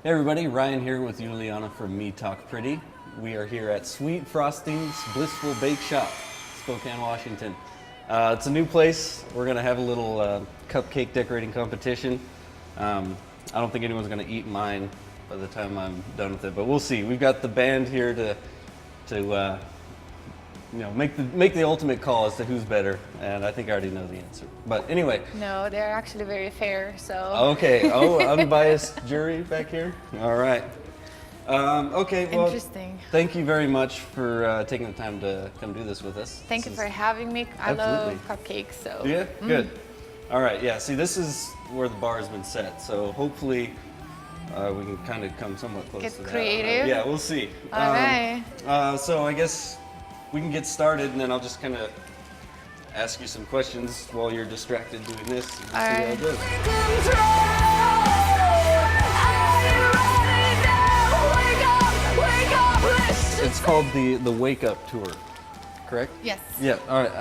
Hey everybody, Ryan here with Uliana from Me Talk Pretty. We are here at Sweet Frosting's Blissful Bake Shop, Spokane, Washington. It's a new place. We're going to have a little cupcake decorating competition. I don't think anyone's going to eat mine by the time I'm done with it, but we'll see. We've got the band here to make the ultimate call as to who's better, and I think I already know the answer. But anyway. No, they're actually very fair, so. Okay, unbiased jury back here? All right. Okay, well, interesting. Thank you very much for taking the time to come do this with us. Thank you for having me. I love cupcakes, so. Yeah, good. All right, yeah, see, this is where the bar has been set, so hopefully we can kind of come somewhat close Get to that. creative. Yeah, we'll see. All right. So I guess we can get started, and then I'll just kind of ask you some questions while you're distracted doing this. And see how it goes. It's called the Wake Up Tour, correct? Yes. Yeah. All right.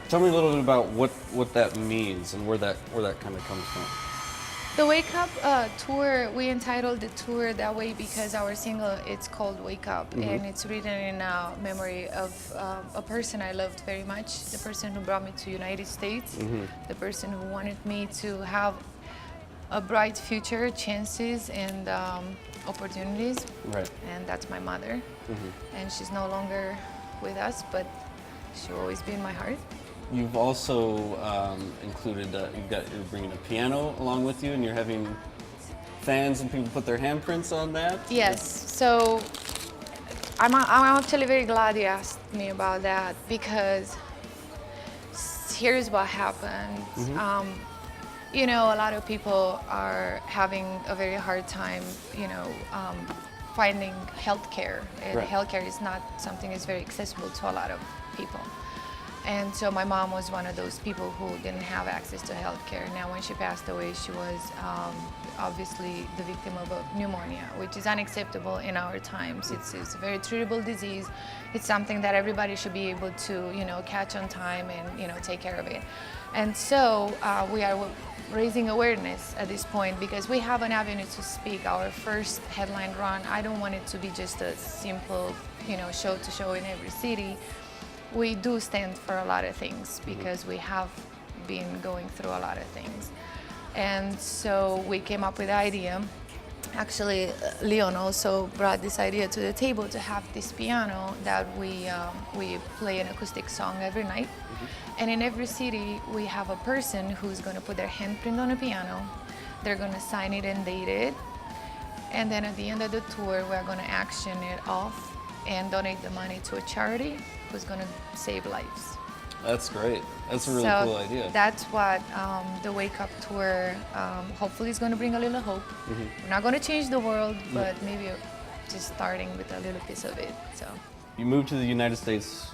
Tell me a little bit about what that means and where that kind of comes from. The Wake Up tour, we entitled the tour that way because our single, it's called Wake Up, and it's written in memory of a person I loved very much, the person who brought me to United States, the person who wanted me to have a bright future, chances, and opportunities. Right. And that's my mother. And she's no longer with us, but she'll always be in my heart. You've also included, you're bringing a piano along with you, and you're having fans and people put their handprints on that? Yes, so I'm actually very glad you asked me about that, because here's what happened. You know, a lot of people are having a very hard time, finding healthcare. Right. Healthcare is not something that's very accessible to a lot of people. And so my mom was one of those people who didn't have access to healthcare. Now, when she passed away, she was obviously the victim of a pneumonia, which is unacceptable in our times. It's a very treatable disease. It's something that everybody should be able to, catch on time and, take care of it. And so we are raising awareness at this point because we have an avenue to speak. Our first headline run, I don't want it to be just a simple, show to show in every city. We do stand for a lot of things because we have been going through a lot of things. And so we came up with the idea. Actually, Leon also brought this idea to the table to have this piano that we play an acoustic song every night. And in every city, we have a person who's going to put their handprint on a piano. They're going to sign it and date it. And then at the end of the tour, we're going to auction it off and donate the money to a charity who's going to save lives. That's great. That's a really cool idea. That's what the Wake Up Tour hopefully is going to bring a little hope. We're not going to change the world, but maybe just starting with a little piece of it. So You moved to the United States.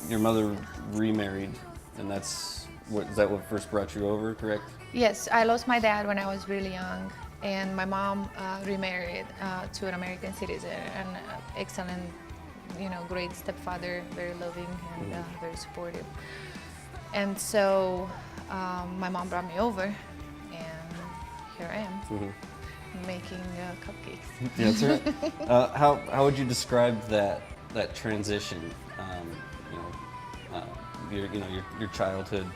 Your mother remarried, and is that what first brought you over, correct? yes, I lost my dad when I was really young, and my mom remarried to an American citizen, an excellent, great stepfather, very loving and very supportive. And so my mom brought me over, and here I am making cupcakes. Yeah, that's right. How would you describe that transition? Your childhood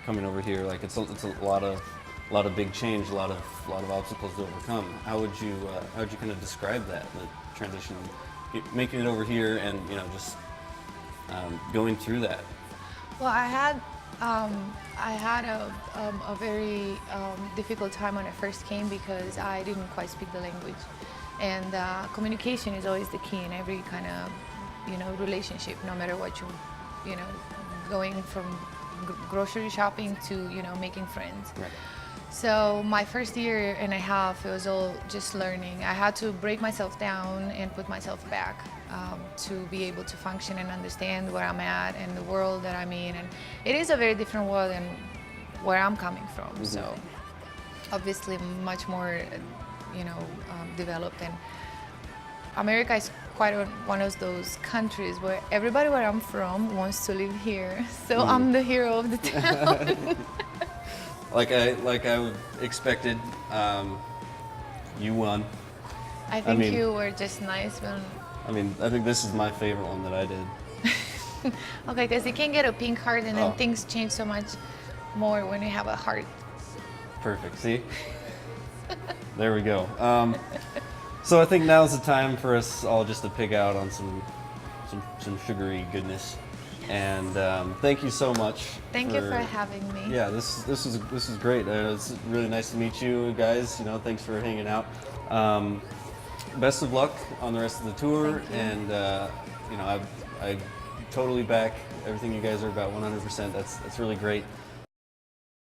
coming over here. Like it's a lot of big change, a lot of obstacles to overcome. How would you kind of describe that, the transition, making it over here, and just going through that? Well, I had a very difficult time when I first came because I didn't quite speak the language, and communication is always the key in every kind of relationship, no matter what going from grocery shopping to making friends. Right. So my first year and a half, it was all just learning. I had to break myself down and put myself back to be able to function and understand where I'm at and the world that I'm in. And it is a very different world than where I'm coming from. So obviously much more, developed. And America is quite one of those countries where everybody where I'm from wants to live here. So I'm the hero of the town. Like I expected, you won. I think mean- you were just nice when. I think this is my favorite one that I did. Okay, because you can get a pink heart and then Oh. things change so much more when you have a heart. Perfect. See? There we go. So I think now's the time for us all just to pig out on some sugary goodness. And thank you so much. Thank you for having me. Yeah, this is great. It's really nice to meet you guys. You know, thanks for hanging out. Best of luck on the rest of the tour. Thank you. And you know, I totally back everything you guys are about 100%. That's really great.